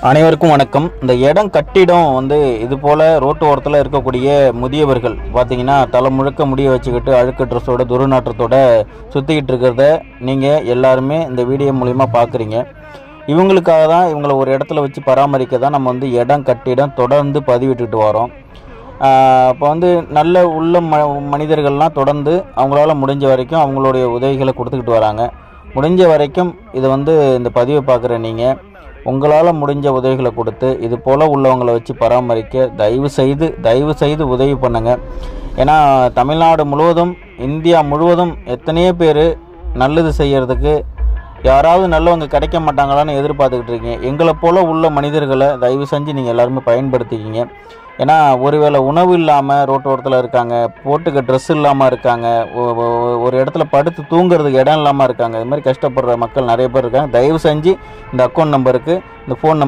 அனைவருக்கும் வணக்கம். இந்த இடம் கட்டிடம் இது போல் ரோட்டு ஓரத்தில் இருக்கக்கூடிய முதியவர்கள் பார்த்தீங்கன்னா தலை முழுக்க முடிய வச்சுக்கிட்டு அழுக்கு ட்ரெஸ்ஸோட துர்நாற்றத்தோட சுற்றிக்கிட்டு இருக்கிறத நீங்கள் எல்லாருமே இந்த வீடியோ மூலிமா பார்க்குறீங்க. இவங்களுக்காக தான் இவங்களை ஒரு இடத்துல வச்சு பராமரிக்க தான் நம்ம இடம் கட்டிடம் தொடர்ந்து பதிவிட்டுட்டு வரோம். இப்போ நல்ல உள்ள மனிதர்கள்லாம் தொடர்ந்து அவங்களால முடிஞ்ச வரைக்கும் அவங்களுடைய உதவிகளை கொடுத்துக்கிட்டு வராங்க. முடிஞ்ச வரைக்கும் இது இந்த பதிவை பார்க்குற நீங்கள் உங்களால் முடிஞ்ச உதவிகளை கொடுத்து இது போல் உள்ளவங்களை வச்சு பராமரிக்க தயவு செய்து உதவி பண்ணுங்கள். ஏன்னா தமிழ்நாடு முழுவதும் இந்தியா முழுவதும் எத்தனையோ பேர் நல்லது செய்கிறதுக்கு யாராவது நல்லவங்க கிடைக்க மாட்டாங்களான்னு எதிர்பார்த்துக்கிட்டு இருக்கீங்க. எங்களை போல் உள்ள மனிதர்களை தயவு செஞ்சு நீங்கள் எல்லாருமே பயன்படுத்திக்கிங்க. ஏன்னா ஒருவேளை உணவு இல்லாமல் ரோட்டோரத்தில் இருக்காங்க, போட்டுக்க ட்ரெஸ் இல்லாமல் இருக்காங்க, ஒரு இடத்துல படுத்து தூங்குறதுக்கு இடம் இல்லாமல் இருக்காங்க. இது மாதிரி கஷ்டப்படுற மக்கள் நிறைய பேர் இருக்காங்க. தயவு செஞ்சு இந்த அக்கௌண்ட் நம்பருக்கு இந்த ஃபோன்